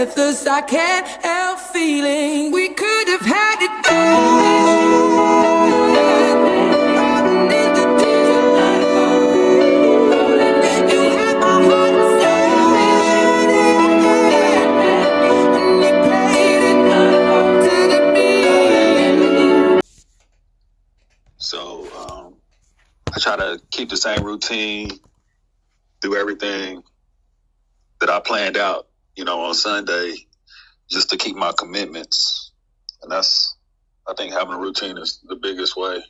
breathless, I can't help feeling we could have had it all. So I try to keep the same routine, do everything that I planned out, on Sunday, just to keep my commitments. And that's, I think having a routine is the biggest way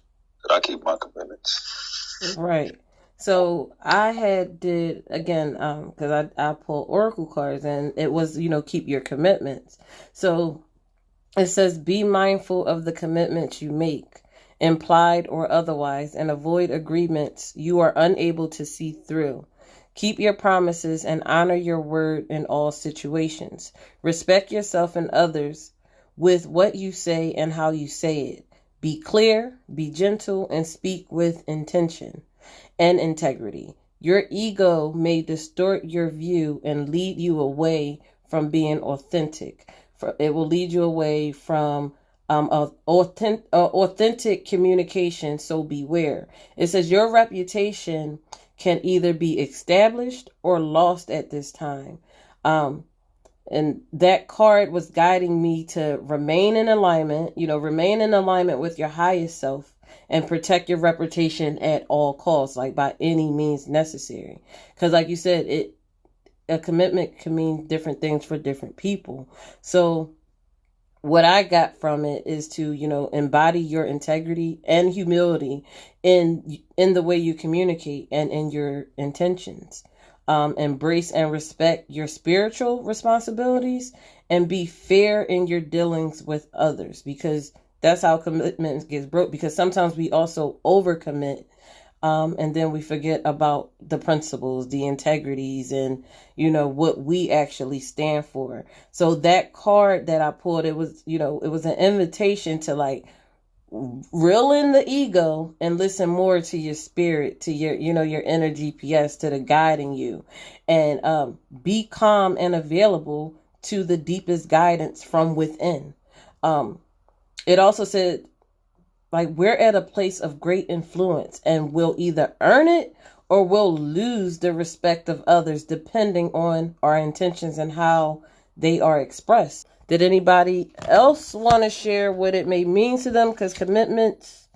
that I keep my commitments. Right. So I did again, because I pulled Oracle cards, and it was, keep your commitments. So it says, be mindful of the commitments you make, implied or otherwise, and avoid agreements you are unable to see through. Keep your promises and honor your word in all situations. Respect yourself and others with what you say and how you say it. Be clear, be gentle, and speak with intention and integrity. Your ego may distort your view and lead you away from being authentic. It will lead you away from authentic communication, so beware. It says your reputation can either be established or lost at this time. And that card was guiding me to remain in alignment, remain in alignment with your highest self and protect your reputation at all costs, like by any means necessary. Because like you said, a commitment can mean different things for different people. So what I got from it is to, embody your integrity and humility in the way you communicate and in your intentions. Embrace and respect your spiritual responsibilities and be fair in your dealings with others, because that's how commitment gets broke, because sometimes we also overcommit. And then we forget about the principles, the integrities, and, what we actually stand for. So that card that I pulled, it was an invitation to reel in the ego and listen more to your spirit, to your inner GPS, to the guiding you, and be calm and available to the deepest guidance from within. It also said, we're at a place of great influence and we'll either earn it or we'll lose the respect of others depending on our intentions and how they are expressed. Did anybody else want to share what it may mean to them? Because commitments,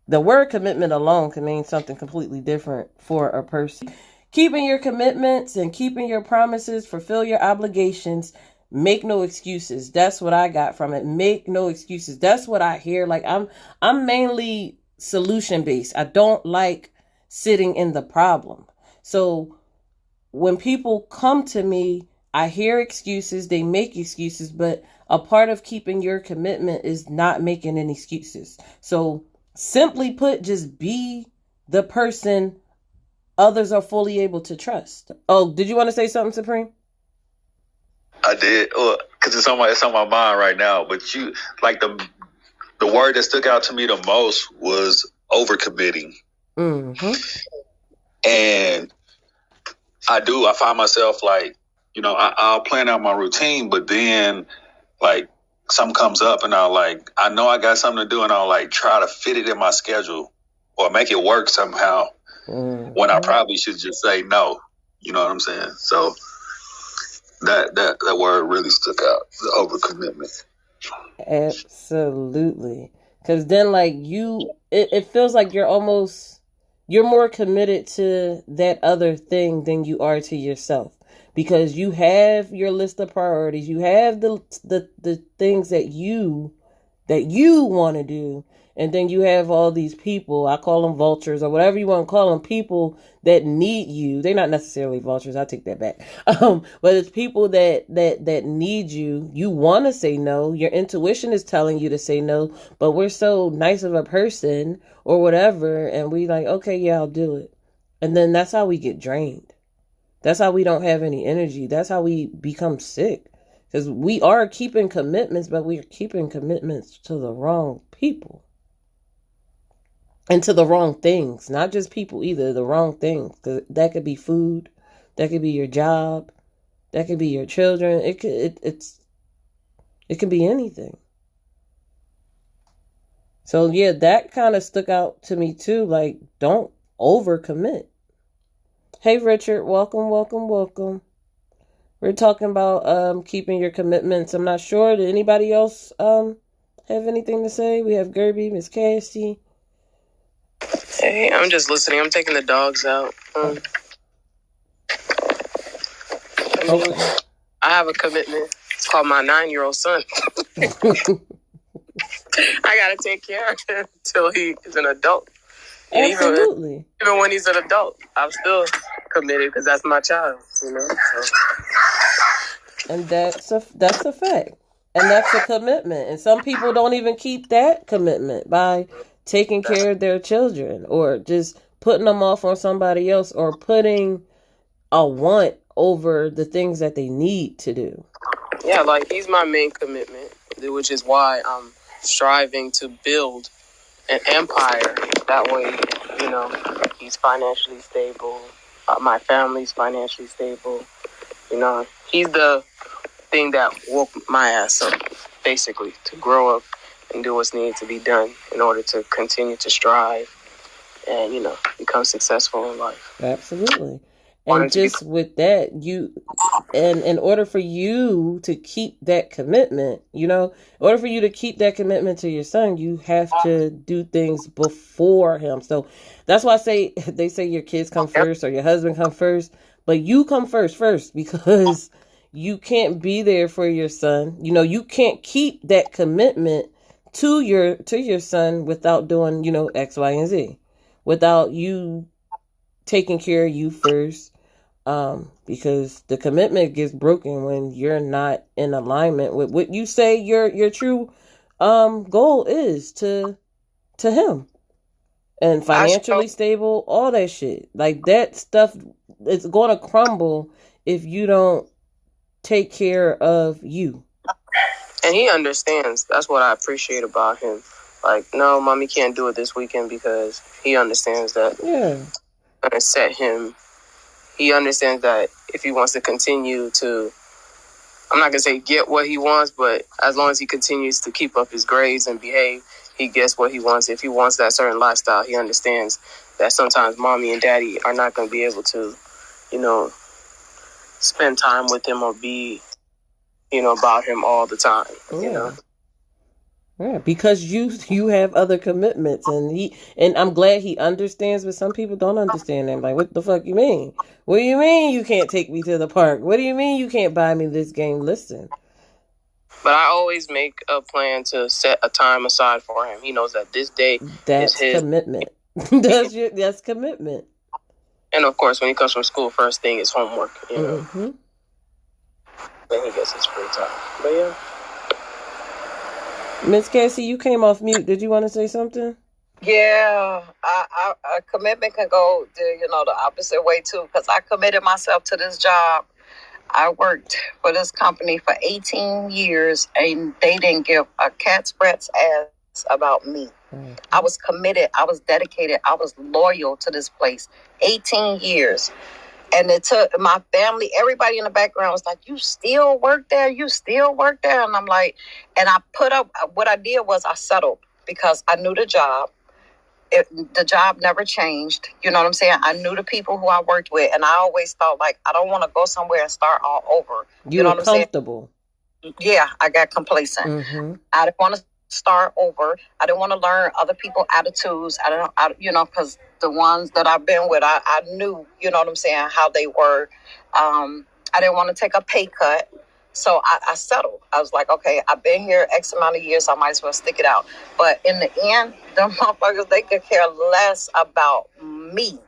the word commitment alone can mean something completely different for a person. Keeping your commitments and keeping your promises, fulfill your obligations. Make no excuses. That's what I got from it. Make no excuses. That's what I hear. I'm mainly solution based. I don't like sitting in the problem. So when people come to me, I hear excuses. They make excuses, but a part of keeping your commitment is not making any excuses. So simply put, just be the person others are fully able to trust. Oh, did you want to say something, Supreme? I did, because it's on my mind right now. But you, the word that stuck out to me the most was overcommitting. Mm-hmm. And I find myself I'll plan out my routine, but then something comes up and I know I got something to do, and I'll try to fit it in my schedule or make it work somehow, when I probably should just say no. You know what I'm saying? So that word really stuck out, the overcommitment. Absolutely. Because then it feels like you're more committed to that other thing than you are to yourself, because you have your list of priorities. You have the things that you want to do. And then you have all these people, I call them vultures or whatever you want to call them, people that need you. They're not necessarily vultures. I take that back. But it's people that need you. You want to say no. Your intuition is telling you to say no, but we're so nice of a person or whatever. And we okay, yeah, I'll do it. And then that's how we get drained. That's how we don't have any energy. That's how we become sick. Because we are keeping commitments, but we're keeping commitments to the wrong people. And to the wrong things, not just people either, the wrong things. That could be food, that could be your job, That could be your children. It can be anything. So yeah, that kind of stuck out to me too. Like, don't overcommit. Hey Richard, welcome, welcome, welcome. We're talking about keeping your commitments. I'm not sure. Did anybody else have anything to say? We have Gerby, Miss Cassie. Hey, I'm just listening. I'm taking the dogs out. I have a commitment. It's called my 9-year-old son. I gotta take care of him until he is an adult. And Absolutely. Even when he's an adult, I'm still committed because that's my child. So. And that's a fact. And that's a commitment. And some people don't even keep that commitment by taking care of their children or just putting them off on somebody else or putting a want over the things that they need to do. Yeah, like he's my main commitment, which is why I'm striving to build an empire. That way, he's financially stable. My family's financially stable. He's the thing that woke my ass up, basically, to grow up and do what's needed to be done in order to continue to strive and, become successful in life. Absolutely. And just with that, in order for you to keep that commitment, in order for you to keep that commitment to your son, you have to do things before him. So that's why they say your kids come first or your husband come first, but you come first because you can't be there for your son. You can't keep that commitment to your son without doing, X, Y, and Z, without you taking care of you first. Because the commitment gets broken when you're not in alignment with what you say your true goal is to him, and financially stable, all that shit. Like that stuff, it's going to crumble if you don't take care of you. And he understands. That's what I appreciate about him. Like, no, mommy can't do it this weekend because he understands that. Yeah. I'm gonna set him. He understands that if he wants to continue to, I'm not going to say get what he wants, but as long as he continues to keep up his grades and behave, he gets what he wants. If he wants that certain lifestyle, he understands that sometimes mommy and daddy are not going to be able to, spend time with him or be, about him all the time, Yeah, because you have other commitments, and I'm glad he understands, but some people don't understand that. Like, what the fuck you mean? What do you mean you can't take me to the park? What do you mean you can't buy me this game? Listen. But I always make a plan to set a time aside for him. He knows that this day is his commitment. That's commitment. And of course, when he comes from school, first thing is homework. Mm-hmm. Then he gets his free time. But yeah. Miss Cassie, you came off mute. Did you want to say something? Yeah, a commitment can go the opposite way too. Because I committed myself to this job. I worked for this company for 18 years, and they didn't give a cat's breadth's ass about me. Mm-hmm. I was committed. I was dedicated. I was loyal to this place. 18 years. And it took my family, everybody in the background was like, you still work there? You still work there? And I'm like, and I put up, what I did was I settled because I knew the job. The job never changed. You know what I'm saying? I knew the people who I worked with. And I always thought, like, I don't want to go somewhere and start all over. You know what I'm comfortable. Saying? Yeah, I got complacent. Mm-hmm. I didn't want to start over. I didn't want to learn other people's attitudes. Because the ones that I've been with, I knew, you know what I'm saying, how they were. I didn't want to take a pay cut. So I settled. I was like, okay, I've been here X amount of years. I might as well stick it out. But in the end, the motherfuckers, they could care less about me.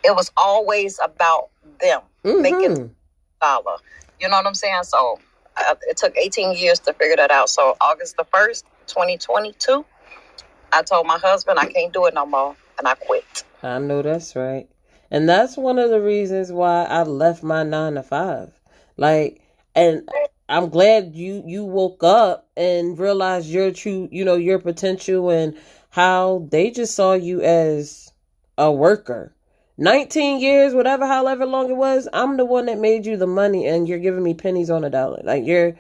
It was always about them making dollar. You know what I'm saying? So it took 18 years to figure that out. So August the 1st, 2022, I told my husband I can't do it no more. And I quit. I know that's right. And that's one of the reasons why I left my 9 to 5. Like, and I'm glad you woke up and realized your true, your potential and how they just saw you as a worker. 19 years, whatever, however long it was, I'm the one that made you the money and you're giving me pennies on a dollar. Like you're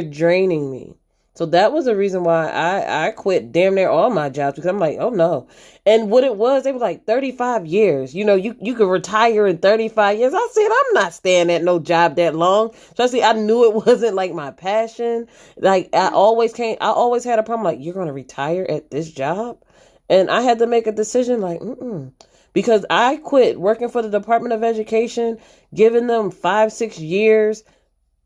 draining me. So that was the reason why I quit damn near all my jobs, because I'm like, oh no. And what it was, they were like 35 years. You know, you could retire in 35 years. I said, I'm not staying at no job that long. Especially, I knew it wasn't like my passion. Like I always had a problem. Like, you're going to retire at this job? And I had to make a decision like, because I quit working for the Department of Education, giving them 5-6 years,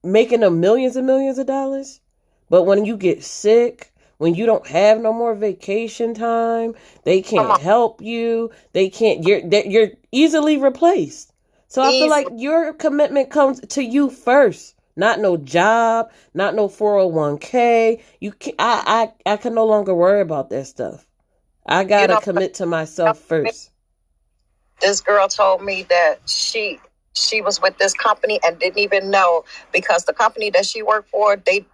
making them millions and millions of dollars. But when you get sick, when you don't have no more vacation time, they can't help you. They can't. You're easily replaced. So I feel like your commitment comes to you first. Not no job, not no 401k. You can I can no longer worry about that stuff. I gotta commit to myself first. This girl told me that she was with this company and didn't even know, because the company that she worked for, they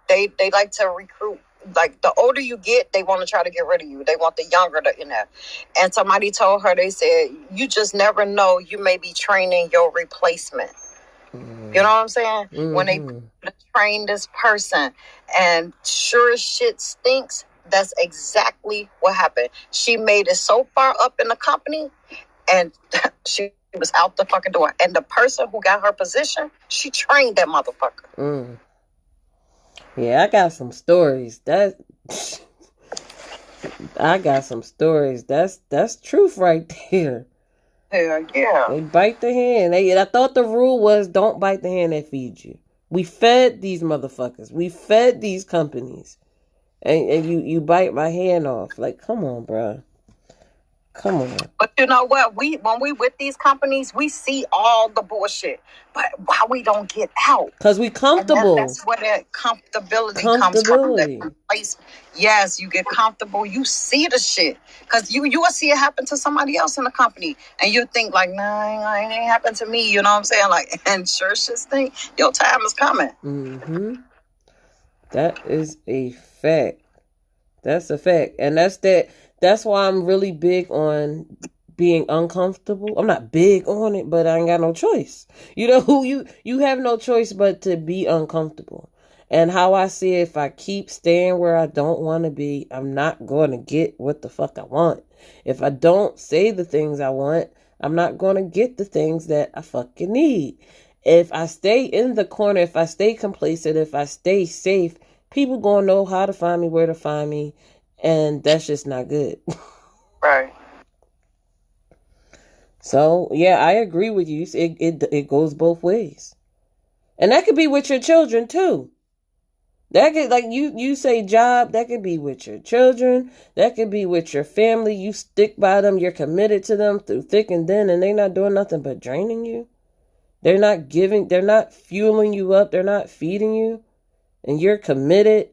like to recruit. Like, the older you get, they want to try to get rid of you. They want the younger to, And somebody told her, they said, you just never know. You may be training your replacement. You know what I'm saying? When they train this person, and sure as shit stinks, that's exactly what happened. She made it so far up in the company, and she was out the fucking door. And the person who got her position, she trained that motherfucker. Yeah, I got some stories. I got some stories. That's truth right there. Hell yeah. They bite the hand. I thought the rule was don't bite the hand that feeds you. We fed these motherfuckers. We fed these companies. And you bite my hand off. Like, come on, bro. Come on. But you know what? When we with these companies, we see all the bullshit. But why we don't get out? Because we comfortable. That's where that comfortability comes from. That place. Yes, you get comfortable. You see the shit. Because you will see it happen to somebody else in the company. And you think like, nah, it ain't happened to me. You know what I'm saying? Like, and sure shit think your time is coming. That is a fact. That's a fact. And that's why I'm really big on being uncomfortable. I'm not big on it, but I ain't got no choice. You know, you have no choice but to be uncomfortable. And how I see it, if I keep staying where I don't want to be, I'm not going to get what the fuck I want. If I don't say the things I want, I'm not going to get the things that I fucking need. If I stay in the corner, if I stay complacent, if I stay safe, people going to know how to find me, where to find me. And that's just not good. Right. So, yeah, I agree with you. It goes both ways. And that could be with your children, too. That could, like you say job, that could be with your children. That could be with your family. You stick by them. You're committed to them through thick and thin, and they're not doing nothing but draining you. They're not fueling you up. They're not feeding you. And you're committed.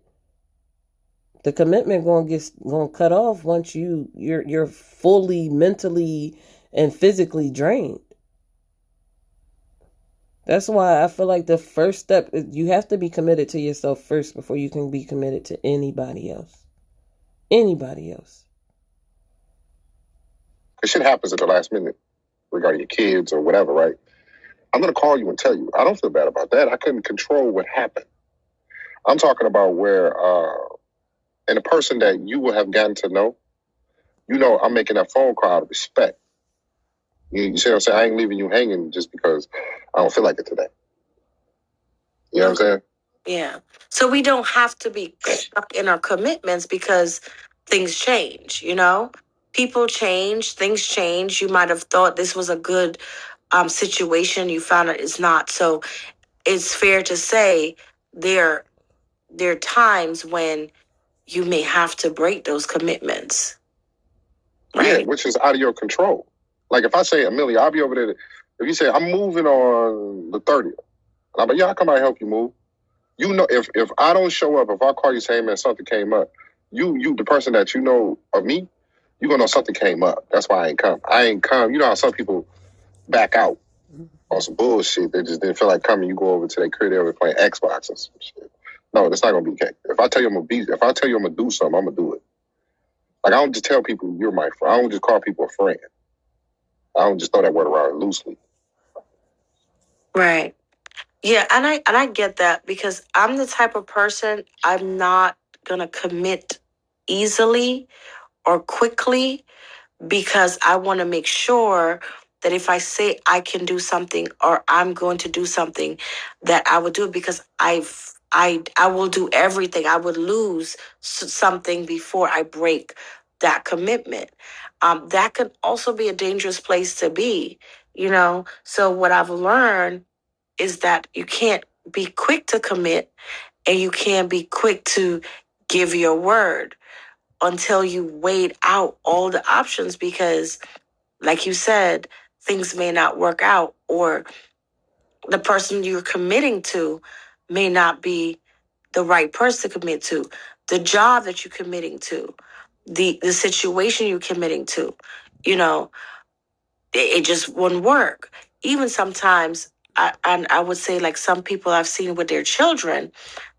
The commitment gonna cut off once you're fully mentally and physically drained. That's why I feel like the first step is you have to be committed to yourself first before you can be committed to anybody else. Anybody else. Because shit happens at the last minute regarding your kids or whatever, right? I'm gonna call you and tell you. I don't feel bad about that. I couldn't control what happened. I'm talking about where and the person that you will have gotten to know, I'm making that phone call out of respect. You see what I'm saying? I ain't leaving you hanging just because I don't feel like it today. You know what I'm saying? Yeah. So we don't have to be stuck in our commitments because things change, People change, things change. You might have thought this was a good situation. You found out it's not. So it's fair to say there are times when you may have to break those commitments. Right? Yeah, which is out of your control. Like if I say, Amelia, I'll be over there. If you say, I'm moving on the 30th, and I'm like, yeah, I'll come out and help you move. If I don't show up, if I call you saying, man, something came up, you the person that you know of me, you're going to know something came up. That's why I ain't come. You know how some people back out on some bullshit. They just didn't feel like coming. You go over to their crib, they're playing Xbox or some shit. No, that's not gonna be okay. If I tell you I'm gonna do something, I'm gonna do it. Like I don't just tell people you're my friend. I don't just call people a friend. I don't just throw that word around loosely. Right. Yeah, and I get that because I'm the type of person, I'm not gonna commit easily or quickly because I want to make sure that if I say I can do something or I'm going to do something, that I will do it because I will do everything. I would lose something before I break that commitment. That could also be a dangerous place to be, you know. So what I've learned is that you can't be quick to commit and you can't be quick to give your word until you weighed out all the options because, like you said, things may not work out or the person you're committing to may not be the right person to commit to, the job that you're committing to, the situation you're committing to, you know, it just wouldn't work. Even sometimes, I would say like some people I've seen with their children,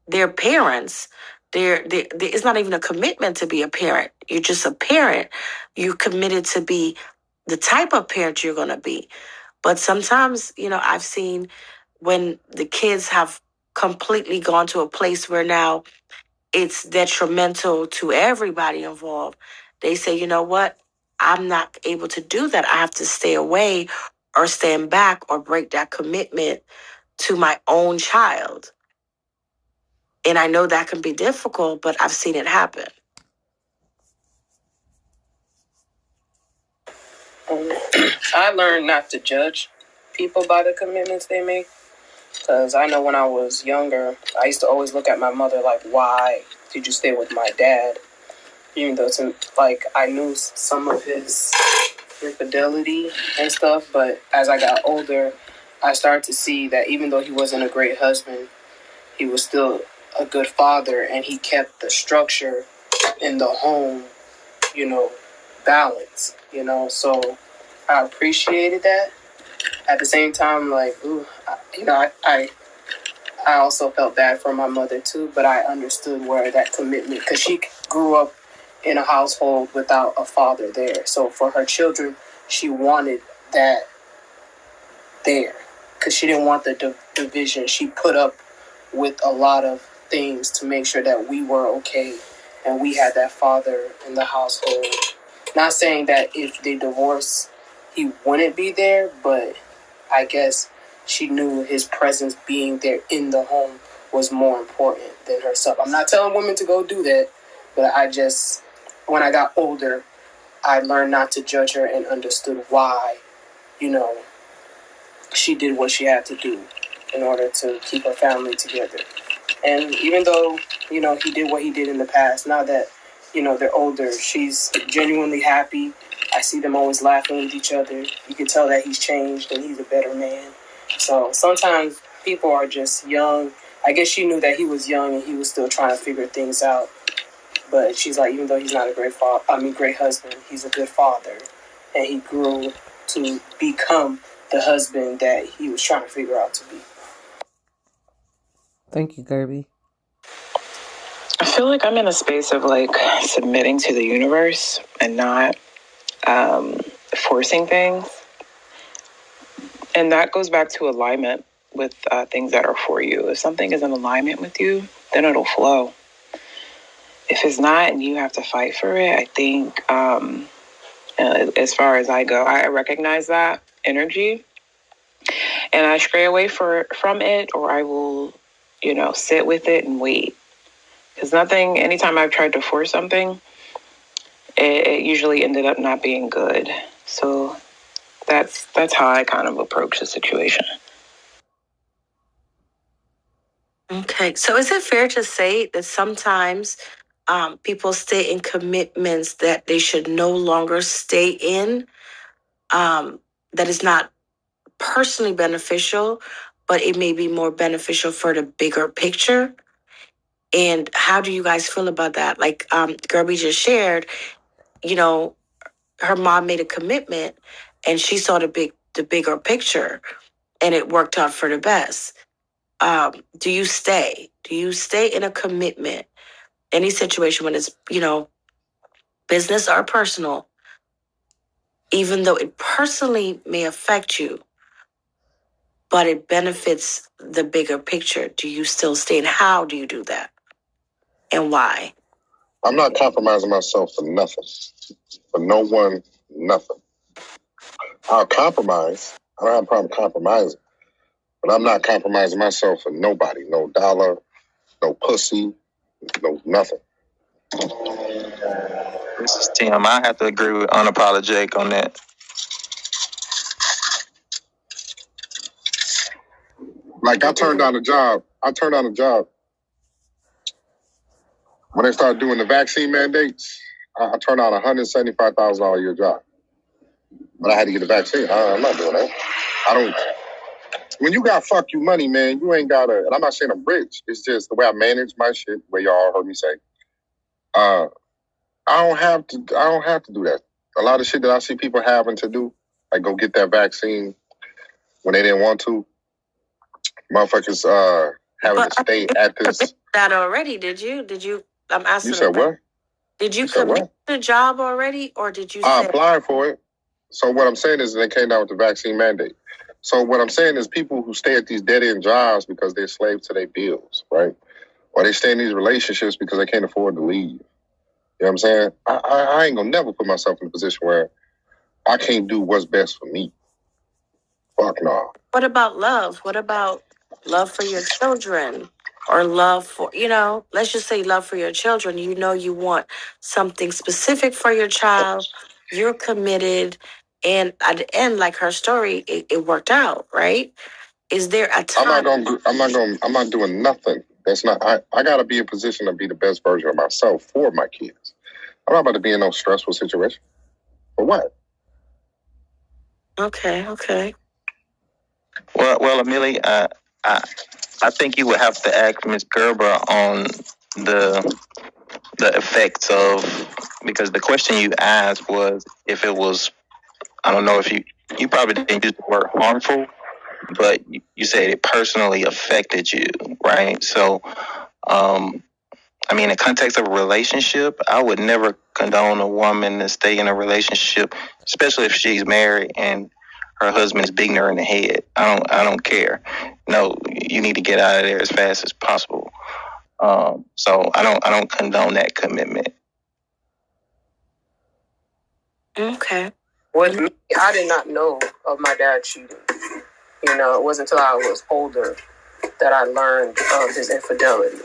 their parents, it's not even a commitment to be a parent. You're just a parent. You're committed to be the type of parent you're going to be. But sometimes, you know, I've seen when the kids have completely gone to a place where now it's detrimental to everybody involved. They say, you know what? I'm not able to do that. I have to stay away or stand back or break that commitment to my own child. And I know that can be difficult, but I've seen it happen. I learned not to judge people by the commitments they make. Because I know when I was younger, I used to always look at my mother like, why did you stay with my dad? Even though it's like I knew some of his infidelity and stuff, but as I got older, I started to see that even though he wasn't a great husband, he was still a good father and he kept the structure in the home, you know, balanced, you know, so I appreciated that. At the same time, like, I also felt bad for my mother too, but I understood where that commitment, because she grew up in a household without a father there. So for her children, she wanted that there because she didn't want the division. She put up with a lot of things to make sure that we were okay and we had that father in the household. Not saying that if they divorce, he wouldn't be there, but I guess she knew his presence being there in the home was more important than herself. I'm not telling women to go do that, but when I got older, I learned not to judge her and understood why, you know, she did what she had to do in order to keep her family together. And even though, you know, he did what he did in the past, now that, you know, they're older, she's genuinely happy. I see them always laughing with each other. You can tell that he's changed and he's a better man. So sometimes people are just young. I guess she knew that he was young and he was still trying to figure things out. But she's like, even though he's not a great husband, he's a good father. And he grew to become the husband that he was trying to figure out to be. Thank you, Kirby. I feel like I'm in a space of like submitting to the universe and not forcing things. And that goes back to alignment with things that are for you. If something is in alignment with you, then it'll flow. If it's not and you have to fight for it, I think as far as I go, I recognize that energy and I stray away from it, or I will, you know, sit with it and wait. Because anytime I've tried to force something, it usually ended up not being good. So that's how I kind of approach the situation. Okay, so is it fair to say that sometimes people stay in commitments that they should no longer stay in, that is not personally beneficial, but it may be more beneficial for the bigger picture? And how do you guys feel about that? Like Gerby just shared, you know, her mom made a commitment and she saw the bigger picture and it worked out for the best. Do you stay? Do you stay in a commitment, any situation when it's, you know, business or personal, even though it personally may affect you, but it benefits the bigger picture? Do you still stay, and how do you do that? And why? I'm not compromising myself for nothing. For no one, nothing. I'll compromise. I don't have a problem compromising. But I'm not compromising myself for nobody. No dollar, no pussy, no nothing. This is Tim. I have to agree with Unapologetic on that. Like, I turned down a job. When they started doing the vaccine mandates, I turned out a $175,000 a year job. But I had to get the vaccine. I'm not doing that. I don't. When you got fuck you money, man, you ain't got to. And I'm not saying I'm rich. It's just the way I manage my shit, the way y'all heard me say. I don't have to do that. A lot of shit that I see people having to do, like go get that vaccine when they didn't want to. Motherfuckers having to stay at this. That already? Did you? I'm asking. You said what? Did you commit to the job already, or did you? I applied for it. So what I'm saying is they came down with the vaccine mandate. So what I'm saying is people who stay at these dead-end jobs because they're slaves to their bills, right? Or they stay in these relationships because they can't afford to leave. You know what I'm saying? I ain't gonna never put myself in a position where I can't do what's best for me. Fuck no. What about love? What about love for your children? Or love for, let's just say love for your children. You know you want something specific for your child. You're committed. And at the end, like her story, it worked out, right? Is there a time? I'm not doing nothing. That's not, I gotta be in position to be the best version of myself for my kids. I'm not about to be in no stressful situation. For what? Okay. Well, Amelie, I think you would have to ask Ms. Gerber on the effects of, because the question you asked was if it was, I don't know if you probably didn't use the word harmful, but you said it personally affected you, right? So, I mean, in the context of a relationship, I would never condone a woman to stay in a relationship, especially if she's married and her husband is beating her in the head. I don't care. No, you need to get out of there as fast as possible. So I don't condone that commitment. Okay. With me, I did not know of my dad cheating. It wasn't until I was older that I learned of his infidelity.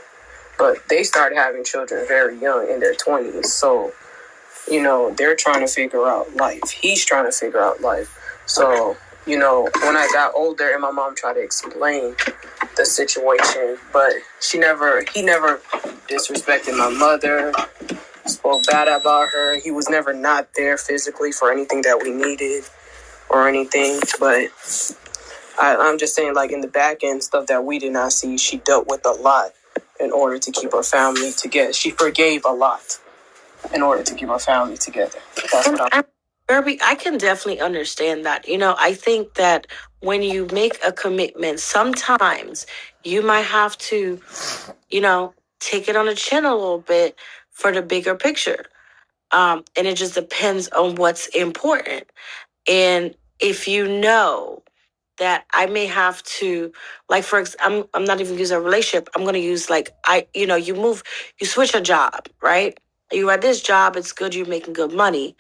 But they started having children very young, in their 20s. So, they're trying to figure out life. He's trying to figure out life. So, when I got older and my mom tried to explain the situation, but he never disrespected my mother, spoke bad about her. He was never not there physically for anything that we needed or anything. But I'm just saying, like, in the back end stuff that we did not see, she dealt with a lot in order to keep her family together. She forgave a lot in order to keep her family together. That's what Kirby, I can definitely understand that. I think that when you make a commitment, sometimes you might have to, take it on the chin a little bit for the bigger picture. And it just depends on what's important. And if you know that I may have to, like, for example, I'm not even using a relationship. I'm going to use, like, you switch a job, right? You're at this job, it's good, you're making good money.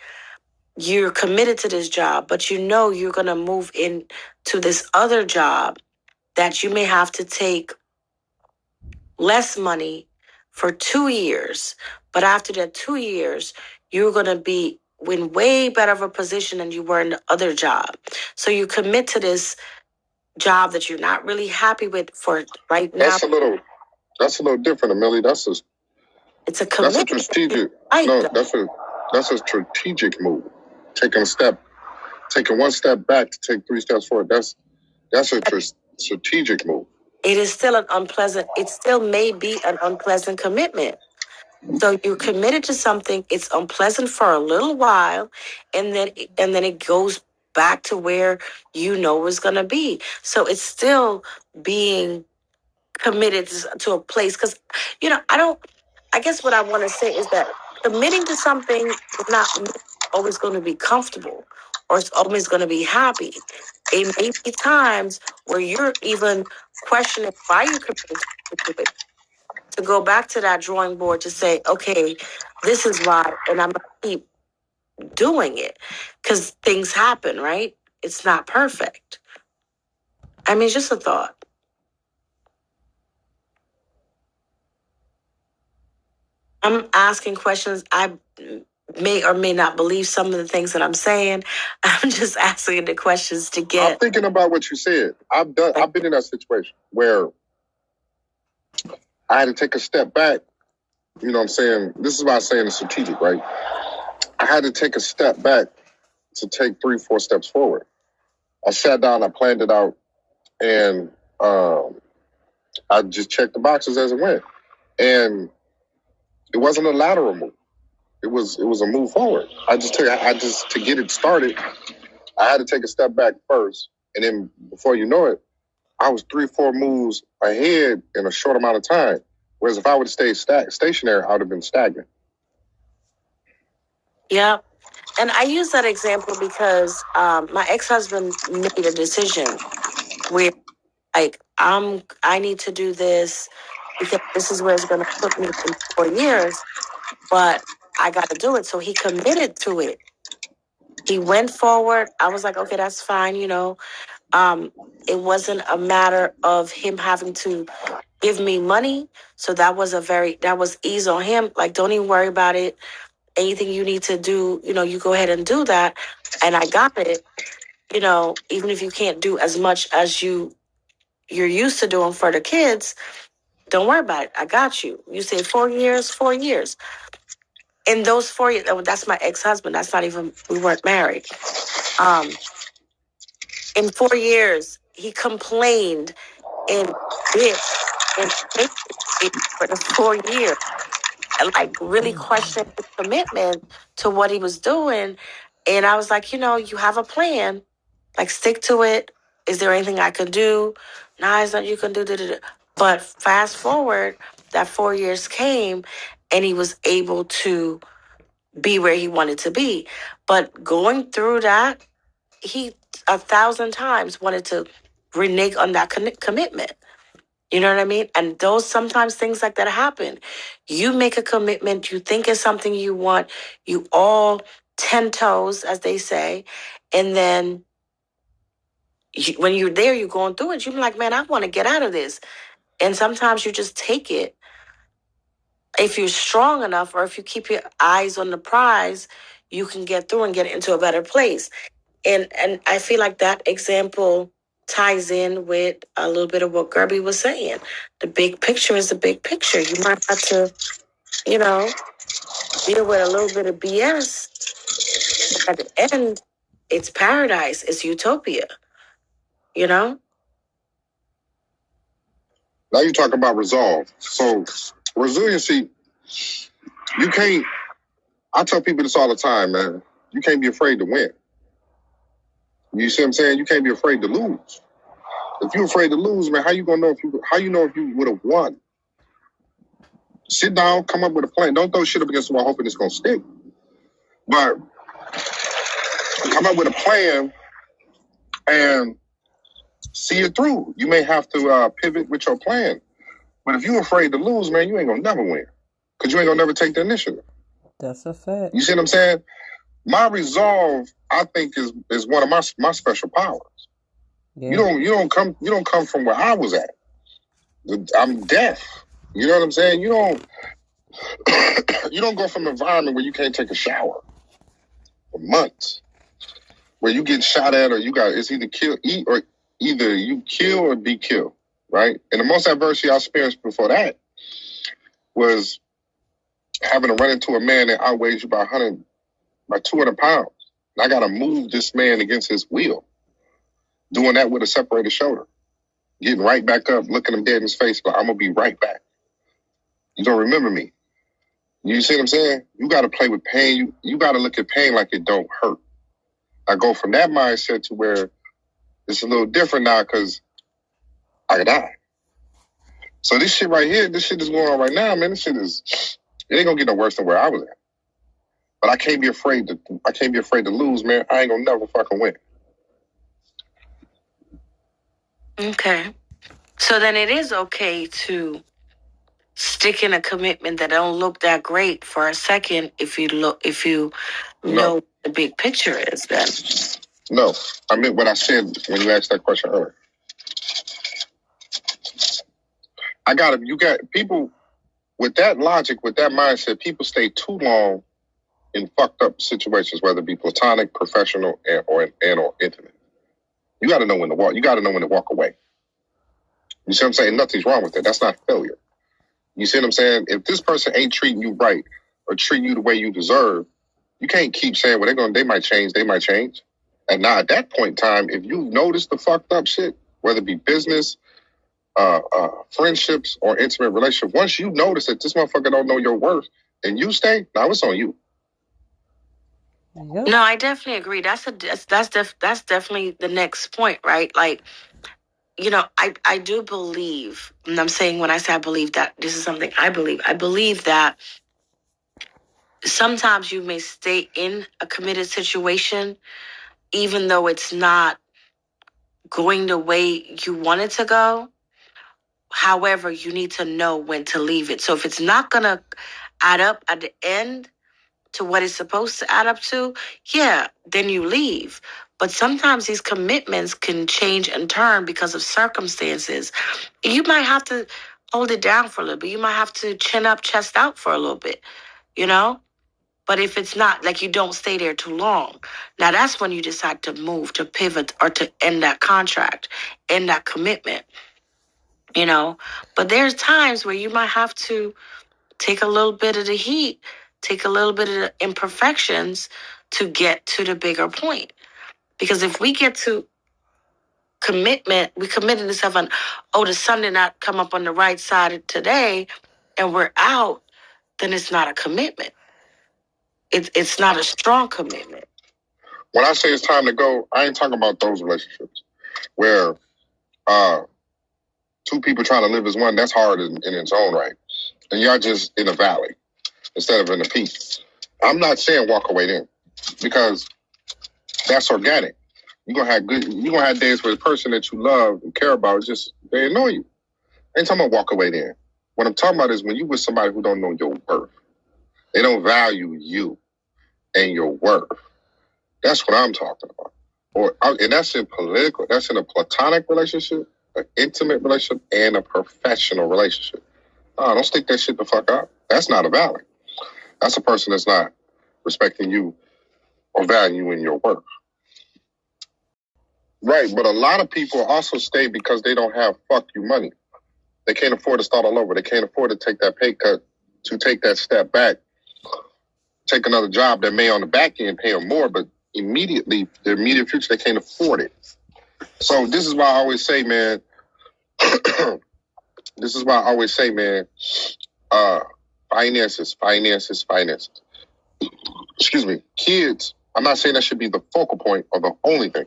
You're committed to this job, but you're going to move into this other job that you may have to take less money for 2 years. But after that 2 years, you're going to be in way better of a position than you were in the other job. So you commit to this job that you're not really happy with for right now. That's a little different, Amelie. It's a commitment. That's a strategic. That's a strategic move. Taking one step back to take 3 steps forward. That's a strategic move. It is still it still may be an unpleasant commitment. So you're committed to something, it's unpleasant for a little while, and then it goes back to where it's going to be. So it's still being committed to a place. Because, I guess what I want to say is that committing to something is not always going to be comfortable. or it's always going to be happy. It may be times where you're even questioning why you committed to it. To go back to that drawing board to say, okay, this is why, and I'm going to keep doing it because things happen, right? It's not perfect. I mean, just a thought. I'm asking questions. I may or may not believe some of the things that I'm saying. I'm just asking the questions to get. I'm thinking about what you said. I've been in that situation where I had to take a step back. You know what I'm saying? This is why I'm saying it's strategic, right? I had to take a step back to take 3-4 steps forward. I sat down, I planned it out, and I just checked the boxes as it went. And it wasn't a lateral move. It was a move forward. To get it started, I had to take a step back first. And then before you know it, I was 3-4 moves ahead in a short amount of time. Whereas if I would have stayed stationary, I would have been stagnant. Yeah. And I use that example because my ex-husband made a decision where, like, I need to do this because this is where it's going to put me in 4 years, but I got to do it. So he committed to it. He went forward. I was like, okay, that's fine. You know, it wasn't a matter of him having to give me money. So that was ease on him. Like, don't even worry about it. Anything you need to do, you know, you go ahead and do that. And I got it. You know, even if you can't do as much as you're used to doing for the kids, don't worry about it. I got you. You say 4 years, 4 years. In those 4 years, that's my ex-husband. That's not even, we weren't married. In 4 years, he complained and bitched and hated for the 4 years. And like really questioned his commitment to what he was doing. And I was like, you know, you have a plan. Like, stick to it. Is there anything I can do? No, it's not you can do. But fast forward, that 4 years came and he was able to be where he wanted to be. But going through that, he 1,000 times wanted to renege on that commitment. You know what I mean? And those sometimes things like that happen. You make a commitment, you think it's something you want, you all 10 toes, as they say, and then when you're there, you're going through it, you're like, man, I want to get out of this. And sometimes you just take it. If you're strong enough or if you keep your eyes on the prize, you can get through and get into a better place. And I feel like that example ties in with a little bit of what Gerby was saying. The big picture is the big picture. You might have to, you know, deal with a little bit of BS. But at the end, it's paradise. It's utopia. You know? Now you talk about resolve. So resiliency, you can't, I tell people this all the time, man. You can't be afraid to win. You see what I'm saying? You can't be afraid to lose. If you're afraid to lose, man, how you know if you would have won? Sit down, come up with a plan. Don't throw shit up against the wall hoping it's gonna stick. But come up with a plan and see it through. You may have to pivot with your plan. But if you're afraid to lose, man, you ain't gonna never win. Because you ain't gonna never take the initiative. That's a fact. You see what I'm saying? My resolve, I think, is one of my special powers. Yeah. You don't come from where I was at. I'm deaf. You know what I'm saying? You don't go from an environment where you can't take a shower for months, where you get shot at or it's either you kill or be killed, right? And the most adversity I experienced before that was having to run into a man that outweighs you by 200 pounds. And I got to move this man against his will. Doing that with a separated shoulder. Getting right back up, looking him dead in his face, but I'm going to be right back. You don't remember me. You see what I'm saying? You got to play with pain. You got to look at pain like it don't hurt. I go from that mindset to where it's a little different now because I could die. So this shit right here, this shit is going on right now, man. It ain't going to get no worse than where I was at. But I can't be afraid to lose, man. I ain't gonna never fucking win. Okay. So then it is okay to stick in a commitment that don't look that great for a second if you know what the big picture is then. No. I meant what I said when you asked that question earlier. You got people with that logic, with that mindset, people stay too long in fucked up situations, whether it be platonic, professional, or intimate. You got to know when to walk. You got to know when to walk away. You see what I'm saying? Nothing's wrong with that. That's not failure. You see what I'm saying? If this person ain't treating you right or treating you the way you deserve, you can't keep saying, well, they might change. And now at that point in time, if you notice the fucked up shit, whether it be business, friendships, or intimate relationship, once you notice that this motherfucker don't know your worth and you stay, now it's on you. Yep. No, I definitely agree. That's definitely the next point, right? Like, I do believe, and I'm saying when I say I believe that this is something I believe that sometimes you may stay in a committed situation even though it's not going the way you want it to go. However, you need to know when to leave it. So if it's not going to add up at the end to what it's supposed to add up to, yeah, then you leave. But sometimes these commitments can change and turn because of circumstances. You might have to hold it down for a little bit. You might have to chin up, chest out for a little bit, But if it's not, like, you don't stay there too long. Now that's when you decide to move, to pivot, or to end that contract, end that commitment, But there's times where you might have to take a little bit of the heat, take a little bit of the imperfections to get to the bigger point. Because if we get to commitment, we committed to something, the sun did not come up on the right side today, and we're out, then it's not a commitment. It's not a strong commitment. When I say it's time to go, I ain't talking about those relationships where two people trying to live as one. That's hard in its own right. And y'all just in a valley instead of in a peak. I'm not saying walk away then, because that's organic. You're gonna have days where the person that you love and care about they annoy you. I ain't talking about walk away then. What I'm talking about is when you with somebody who don't know your worth. They don't value you and your worth. That's what I'm talking about. And that's in a platonic relationship, an intimate relationship, and a professional relationship. Don't stick that shit the fuck out. That's not a valley. That's a person that's not respecting you or valuing your worth. Right, but a lot of people also stay because they don't have fuck you money. They can't afford to start all over. They can't afford to take that pay cut, to take that step back, take another job that may on the back end pay them more, but immediately, their immediate future, they can't afford it. So this is why I always say, man, finances. Excuse me. Kids, I'm not saying that should be the focal point or the only thing,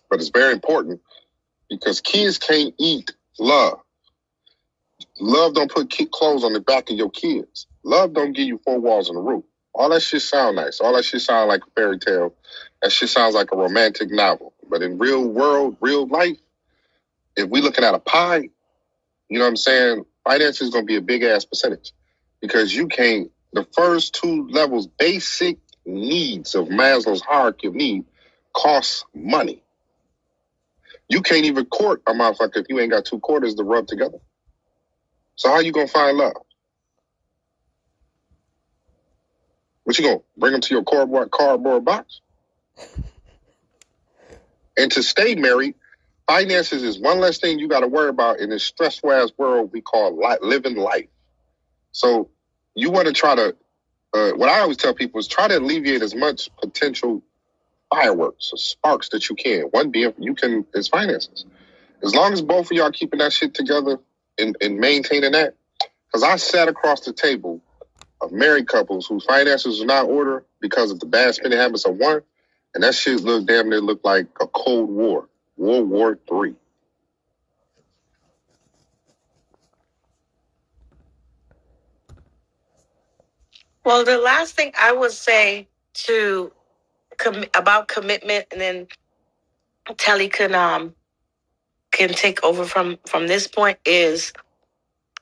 but it's very important because kids can't eat love. Love don't put clothes on the back of your kids. Love don't give you 4 walls and a roof. All that shit sound nice. All that shit sound like a fairy tale. That shit sounds like a romantic novel. But in real world, real life, if we looking at a pie, you know what I'm saying? Finance is going to be a big ass percentage because the first 2 levels, basic needs of Maslow's hierarchy of need costs money. You can't even court a motherfucker if you ain't got 2 quarters to rub together. So how you going to find love? What you going to bring them to your cardboard box? And to stay married, finances is one less thing you got to worry about in this stressful ass world we call living life. So you want to try to, what I always tell people is try to alleviate as much potential fireworks or sparks that you can. One being is finances. As long as both of y'all keeping that shit together and maintaining that, because I sat across the table of married couples whose finances are not in order because of the bad spending habits of one, and that shit damn near looked like a Cold War, World War III. Well, the last thing I would say to about commitment, and then Telly can take over from this point, is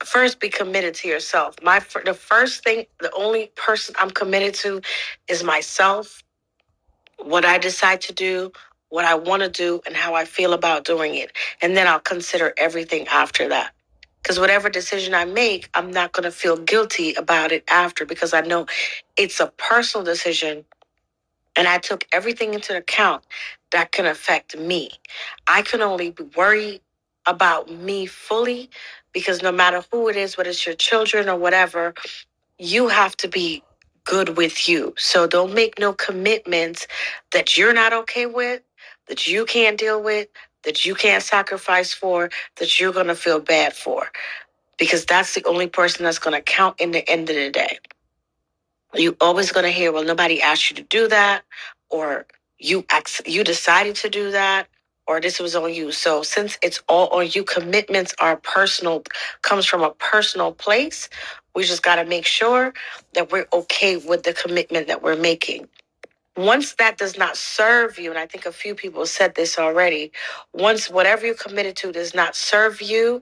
first be committed to yourself. The first thing, the only person I'm committed to is myself, what I decide to do, what I want to do, and how I feel about doing it. And then I'll consider everything after that. Because whatever decision I make, I'm not going to feel guilty about it after, because I know it's a personal decision and I took everything into account that can affect me. I can only worry about me fully, because no matter who it is, whether it's your children or whatever, you have to be good with you. So don't make no commitments that you're not okay with, that you can't deal with, that you can't sacrifice for, that you're going to feel bad for, because that's the only person that's going to count in the end of the day. You always going to hear, well, nobody asked you to do that, or you decided to do that, or this was on you. So since it's all on you, commitments are personal, comes from a personal place. We just got to make sure that we're okay with the commitment that we're making. Once that does not serve you, and I think a few people said this already, once whatever you committed to does not serve you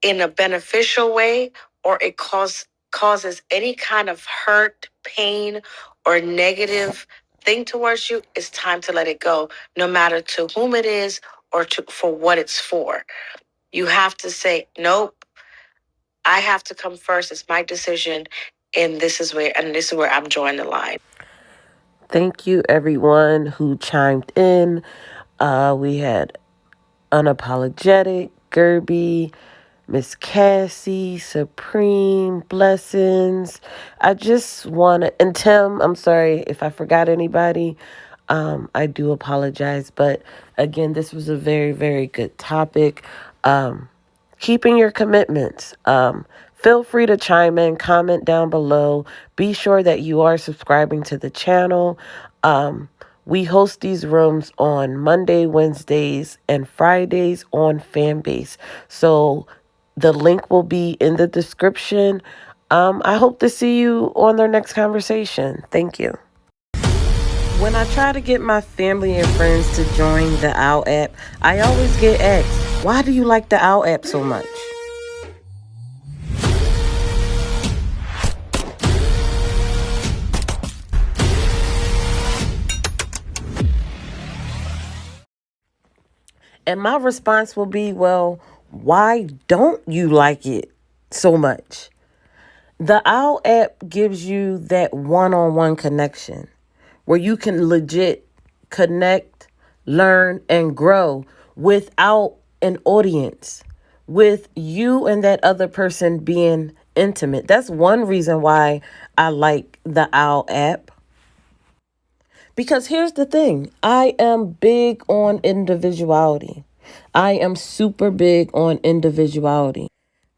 in a beneficial way, or it causes any kind of hurt, pain, or negative thing towards you, it's time to let it go, no matter to whom it is or for what it's for. You have to say, nope, I have to come first. It's my decision, and this is where I'm drawing the line. Thank you, everyone who chimed in. We had Unapologetic, Gerby, Miss Cassie, Supreme, Blessings. I just want to, and Tim, I'm sorry if I forgot anybody. I do apologize. But again, this was a very, very good topic. Keeping your commitments. Feel free to chime in, comment down below. Be sure that you are subscribing to the channel. We host these rooms on Monday, Wednesdays, and Fridays on Fanbase. So the link will be in the description. I hope to see you on their next conversation. Thank you. When I try to get my family and friends to join the Owwll app, I always get asked, why do you like the Owwll app so much? And my response will be, well, why don't you like it so much? The Owwll app gives you that one-on-one connection where you can legit connect, learn, and grow without an audience, with you and that other person being intimate. That's one reason why I like the Owwll app. Because here's the thing, I am big on individuality. I am super big on individuality.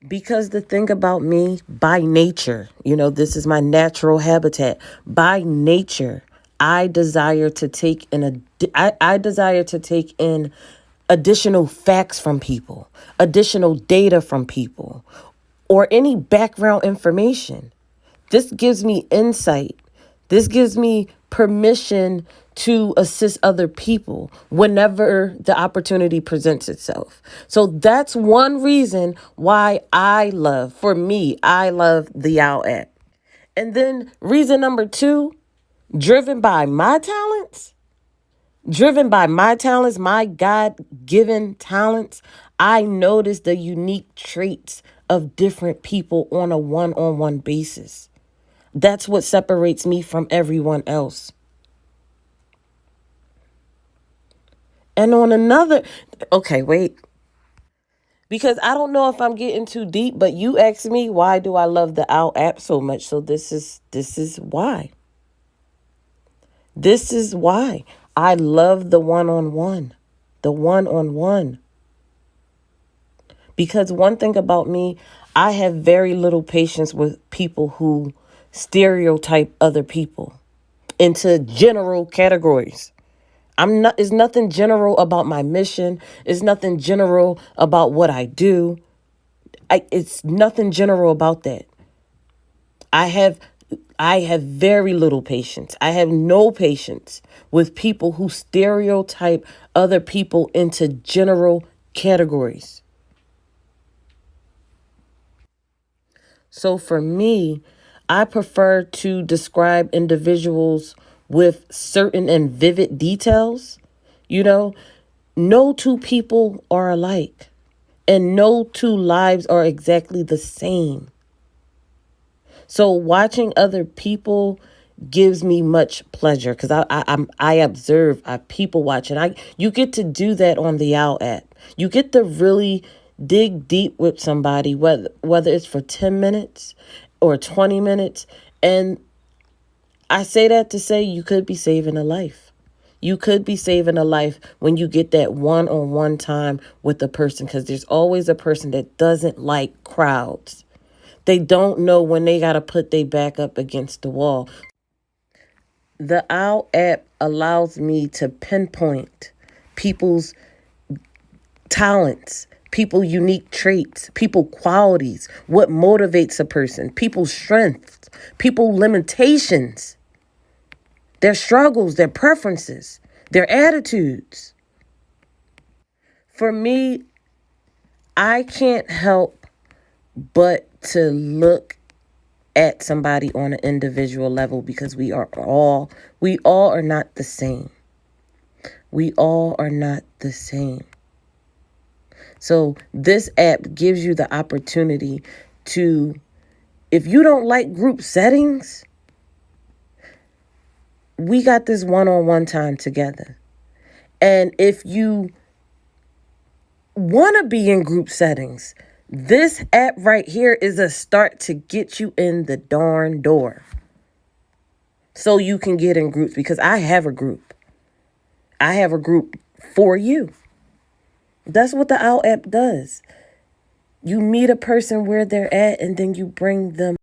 Because the thing about me, by nature, this is my natural habitat. By nature, I desire to take in additional facts from people, additional data from people, or any background information. This gives me insight. This gives me permission to assist other people whenever the opportunity presents itself. So that's one reason why I love the Owwll app. And then reason number 2, driven by my talents, my God-given talents, I notice the unique traits of different people on a one-on-one basis. That's what separates me from everyone else. And on another, okay, wait. Because I don't know if I'm getting too deep, but you asked me, why do I love the Owwll app so much? So this is why. This is why I love the one-on-one. The one-on-one. Because one thing about me, I have very little patience with people who stereotype other people into general categories. It's nothing general about my mission. It's nothing general about what I do. It's nothing general about that. I have I have very little patience. I have no patience with people who stereotype other people into general categories. So for me, I prefer to describe individuals with certain and vivid details. You know, no two people are alike, and no two lives are exactly the same. So watching other people gives me much pleasure because I observe, I people watch, and you get to do that on the Owwll app. You get to really dig deep with somebody, whether it's for 10 minutes or 20 minutes. And I say that to say you could be saving a life. You could be saving a life when you get that one-on-one time with a person, because there's always a person that doesn't like crowds. They don't know when they got to put their back up against the wall. The Owwll app allows me to pinpoint people's talents, people unique traits, people qualities, what motivates a person, people's strengths, people limitations, their struggles, their preferences, their attitudes. For me, I can't help but to look at somebody on an individual level, because we all are not the same. We all are not the same. So this app gives you the opportunity to, if you don't like group settings, we got this one-on-one time together. And if you want to be in group settings, this app right here is a start to get you in the darn door, so you can get in groups, because I have a group. I have a group for you. That's what the Owwll app does. You meet a person where they're at, and then you bring them